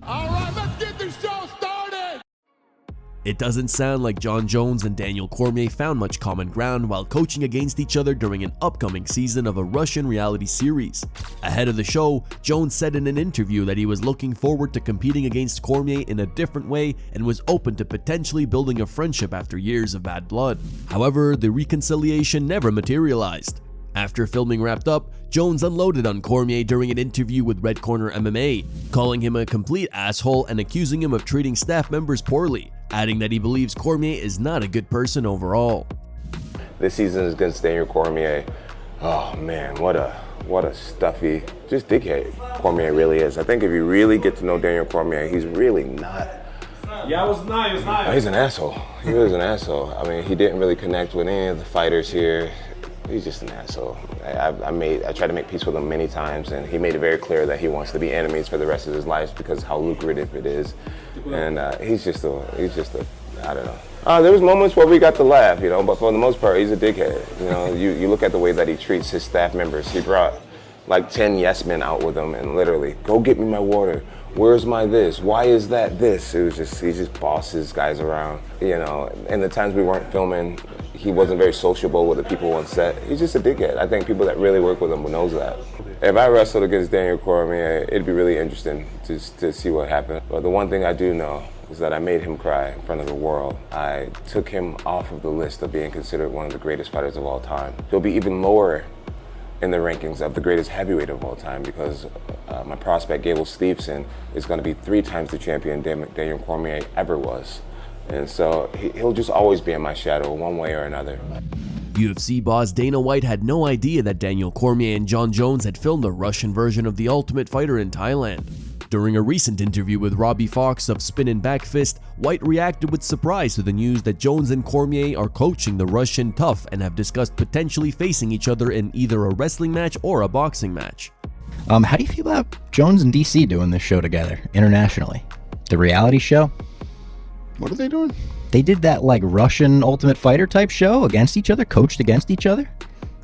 All right, let's get this show started. It doesn't sound like Jon Jones and Daniel Cormier found much common ground while coaching against each other during an upcoming season of a Russian reality series. Ahead of the show, Jones said in an interview that he was looking forward to competing against Cormier in a different way and was open to potentially building a friendship after years of bad blood. However, the reconciliation never materialized. After filming wrapped up, Jones unloaded on Cormier during an interview with Red Corner MMA, calling him a complete asshole and accusing him of treating staff members poorly, adding that he believes Cormier is not a good person overall. This season is against Daniel Cormier. Oh man, what a stuffy, just dickhead Cormier really is. I think if you really get to know Daniel Cormier, he's really not. Yeah, it was nice. He's an asshole. He was an asshole. I mean, he didn't really connect with any of the fighters here. He's just an asshole. I tried to make peace with him many times, and he made it very clear that he wants to be enemies for the rest of his life because how lucrative it is. And he's just a, I don't know. There was moments where we got to laugh, you know, but for the most part, he's a dickhead. You know, you look at the way that he treats his staff members. He brought like 10 yes men out with him and literally, go get me my water. Where's my this? Why is that this? It was just, he just bosses guys around, you know. And the times we weren't filming, he wasn't very sociable with the people on set. He's just a dickhead. I think people that really work with him knows that. If I wrestled against Daniel Cormier, it'd be really interesting to see what happened. But the one thing I do know is that I made him cry in front of the world. I took him off of the list of being considered one of the greatest fighters of all time. He'll be even lower in the rankings of the greatest heavyweight of all time because my prospect, Gable Steveson, is going to be 3 times the champion Daniel Cormier ever was. And so he'll just always be in my shadow one way or another. UFC boss Dana White had no idea that Daniel Cormier and Jon Jones had filmed a Russian version of The Ultimate Fighter in Thailand. During a recent interview with Robbie Fox of Spin and Back Fist, White reacted with surprise to the news that Jones and Cormier are coaching the Russian Tough and have discussed potentially facing each other in either a wrestling match or a boxing match. How do you feel about Jones and DC doing this show together internationally? The reality show? What are they doing? They did that like Russian Ultimate Fighter type show against each other, coached against each other.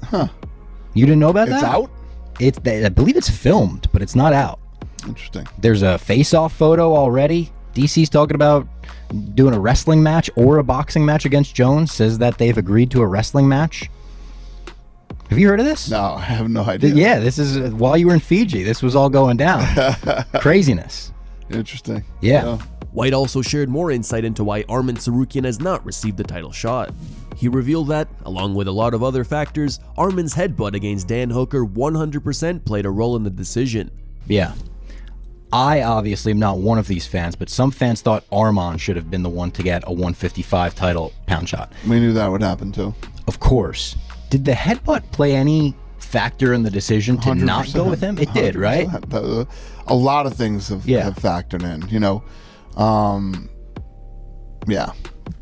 Huh. You didn't know about that? It's out? I believe it's filmed, but it's not out. Interesting. There's a face-off photo already. DC's talking about doing a wrestling match or a boxing match against Jones. Says that they've agreed to a wrestling match. Have you heard of this? No, I have no idea. Yeah, this is while you were in Fiji. This was all going down. Craziness. Interesting. Yeah. White also shared more insight into why Arman Tsarukyan has not received the title shot. He revealed that, along with a lot of other factors, Arman's headbutt against Dan Hooker 100% played a role in the decision. Yeah. I obviously am not one of these fans, but some fans thought Arman should have been the one to get a 155 title pound shot. We knew that would happen too. Of course. Did the headbutt play any factor in the decision to not go with him? It did, right? A lot of things have factored in, you know. Yeah.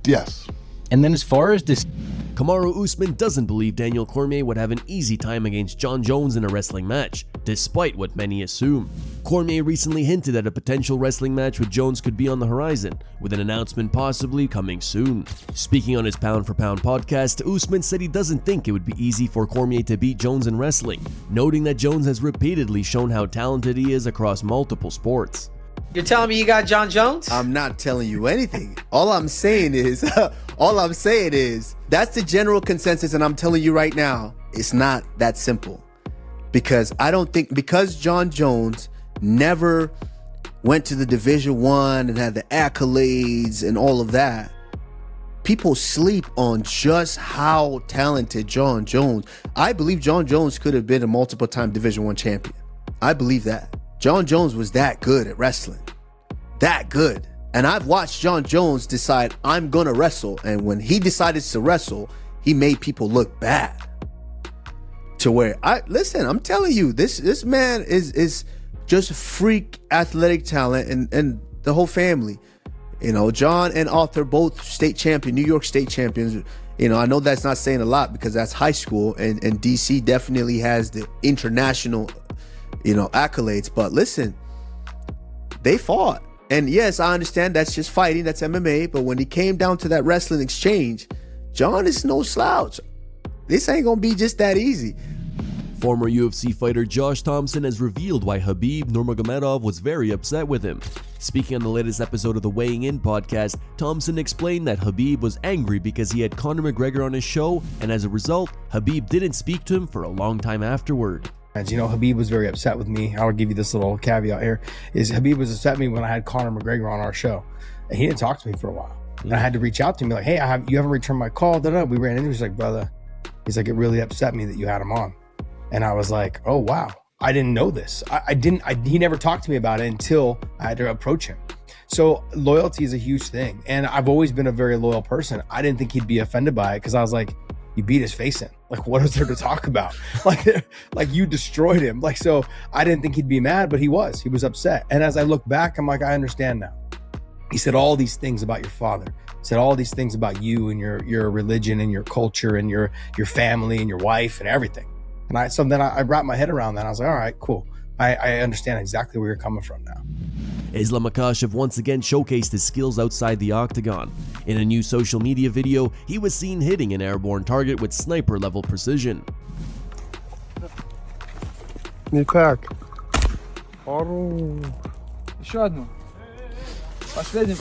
Yes. And then as far as this, Kamaru Usman doesn't believe Daniel Cormier would have an easy time against Jon Jones in a wrestling match, despite what many assume. Cormier recently hinted that a potential wrestling match with Jones could be on the horizon, with an announcement possibly coming soon. Speaking on his Pound for Pound podcast, Usman said he doesn't think it would be easy for Cormier to beat Jones in wrestling, noting that Jones has repeatedly shown how talented he is across multiple sports. You're telling me you got Jon Jones? I'm not telling you anything. All I'm saying is, that's the general consensus, and I'm telling you right now, it's not that simple. Because I don't think, because Jon Jones never went to the Division I and had the accolades and all of that, people sleep on just how talented Jon Jones. I believe Jon Jones could have been a multiple-time Division I champion. I believe that. Jon Jones was that good at wrestling. That good. And I've watched Jon Jones decide, I'm gonna wrestle. And when he decided to wrestle, he made people look bad. To where, I'm telling you, this man is just freak athletic talent, and the whole family. You know, Jon and Arthur, both state champion, New York state champions. You know, I know that's not saying a lot because that's high school, and DC definitely has the international, you know, accolades. But listen, they fought. And yes, I understand that's just fighting, that's MMA, but when it came down to that wrestling exchange, Jon is no slouch. This ain't gonna be just that easy. Former UFC fighter Josh Thompson has revealed why Khabib Nurmagomedov was very upset with him. Speaking on the latest episode of the Weighing In podcast, Thompson explained that Khabib was angry because he had Conor McGregor on his show, and as a result, Khabib didn't speak to him for a long time afterward. As you know, Khabib was very upset with me. I'll give you this little caveat here, is Khabib was upset with me when I had Conor McGregor on our show, and he didn't talk to me for a while. And I had to reach out to him, like, hey, you haven't returned my call. We ran into, he's like, brother, he's like, it really upset me that you had him on. And I was like, oh, wow. I didn't know this. He never talked to me about it until I had to approach him. So loyalty is a huge thing. And I've always been a very loyal person. I didn't think he'd be offended by it because I was like, you beat his face in. Like, what is there to talk about? Like you destroyed him. Like, so I didn't think he'd be mad, but he was upset. And as I look back, I'm like, I understand now. He said all these things about your father. He said all these things about you and your religion and your culture and your family and your wife and everything. And so then I wrapped my head around that. I was like, all right, cool. I understand exactly where you're coming from now. Islam Makhachev once again showcased his skills outside the octagon. In a new social media video, he was seen hitting an airborne target with sniper-level precision. Не так. Еще одну. Последний.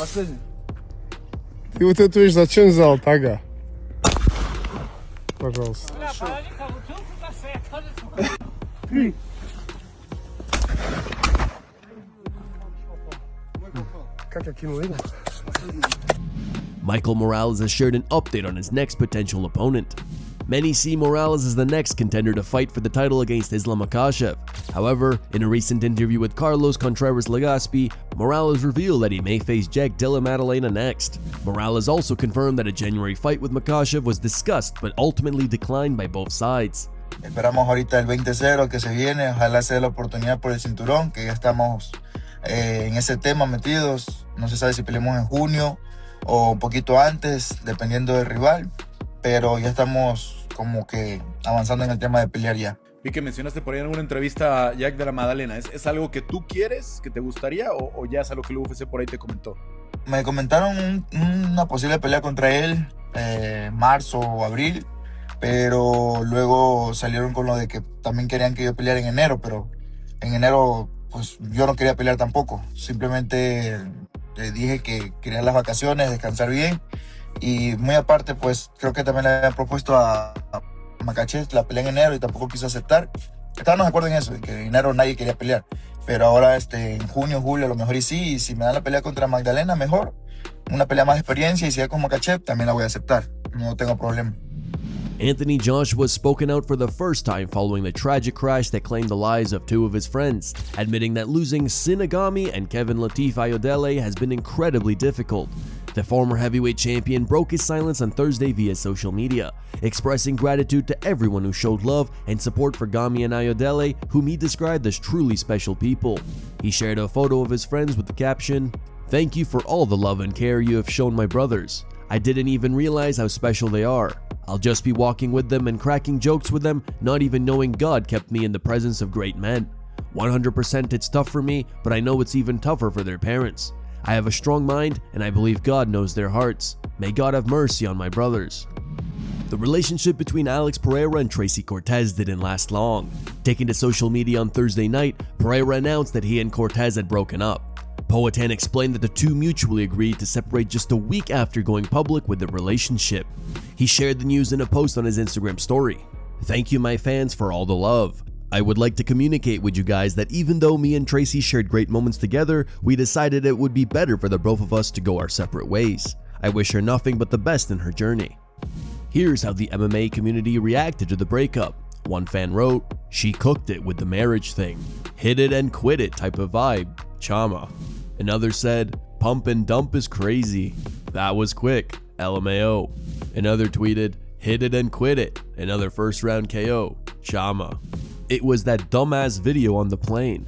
Ты вот эту вещь зачем взял, Тага? Пожалуйста. Как я кинул, видно? Michael Morales has shared an update on his next potential opponent. Many see Morales as the next contender to fight for the title against Islam Makhachev. However, in a recent interview with Carlos Contreras-Legaspi, Morales revealed that he may face Jack Della Maddalena next. Morales also confirmed that a January fight with Makhachev was discussed but ultimately declined by both sides. Esperamos ahorita el 20-0 que se viene, ojalá sea la oportunidad por el cinturón, que ya estamos en ese tema metidos. No se sabe si peleamos en junio o un poquito antes, dependiendo del rival, pero ya estamos como que avanzando en el tema de pelear ya. Vi que mencionaste por ahí en alguna entrevista a Jack de la Maddalena. ¿Es algo que tú quieres, que te gustaría, o ya es algo que el UFC por ahí te comentó? Me comentaron una posible pelea contra él, marzo o abril, pero luego salieron con lo de que también querían que yo peleara en enero, pero en enero pues yo no quería pelear tampoco. Simplemente le dije que quería las vacaciones, descansar bien. Y muy aparte, pues creo que también le habían propuesto a Makhachev la pelea en enero y tampoco quiso aceptar. Estábamos de acuerdo en eso, de que en enero nadie quería pelear. Pero ahora en junio, julio, a lo mejor y sí. Y si me dan la pelea contra Magdalena, mejor. Una pelea más de experiencia, y si es con Makhachev, también la voy a aceptar. No tengo problema. Anthony Joshua has spoken out for the first time following the tragic crash that claimed the lives of two of his friends, admitting that losing Sinagami and Kevin Latif Ayodele has been incredibly difficult. The former heavyweight champion broke his silence on Thursday via social media, expressing gratitude to everyone who showed love and support for Gami and Ayodele, whom he described as truly special people. He shared a photo of his friends with the caption, "Thank you for all the love and care you have shown my brothers. I didn't even realize how special they are. I'll just be walking with them and cracking jokes with them, not even knowing God kept me in the presence of great men. 100% it's tough for me, but I know it's even tougher for their parents. I have a strong mind, and I believe God knows their hearts. May God have mercy on my brothers." The relationship between Alex Pereira and Tracy Cortez didn't last long. Taking to social media on Thursday night, Pereira announced that he and Cortez had broken up. Poatan explained that the two mutually agreed to separate just a week after going public with their relationship. He shared the news in a post on his Instagram story. "Thank you, my fans, for all the love. I would like to communicate with you guys that even though me and Tracy shared great moments together, we decided it would be better for the both of us to go our separate ways. I wish her nothing but the best in her journey." Here's how the MMA community reacted to the breakup. One fan wrote, "She cooked it with the marriage thing. Hit it and quit it type of vibe. Chama." Another said, "Pump and dump is crazy. That was quick. LMAO." Another tweeted, "Hit it and quit it. Another first round KO. Chama. It was that dumbass video on the plane.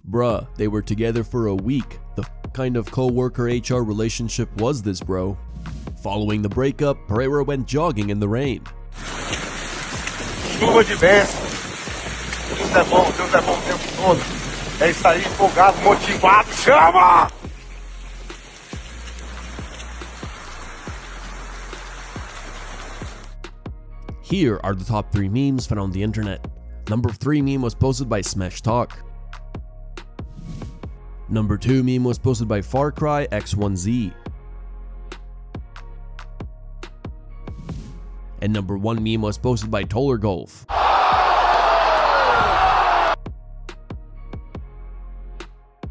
Bruh, they were together for a week. The kind of co-worker HR relationship was this, bro?" Following the breakup, Pereira went jogging in the rain. Chuva de bênção. Deus é bom o tempo todo. É isso aí, empolgado, motivado, chama! Here are the top 3 memes found on the internet. Number 3 meme was posted by Smash Talk. Number 2 meme was posted by Far Cry X1Z. And number 1 meme was posted by Toller Golf.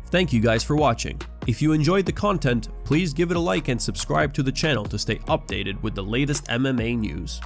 Thank you guys for watching. If you enjoyed the content, please give it a like and subscribe to the channel to stay updated with the latest MMA news.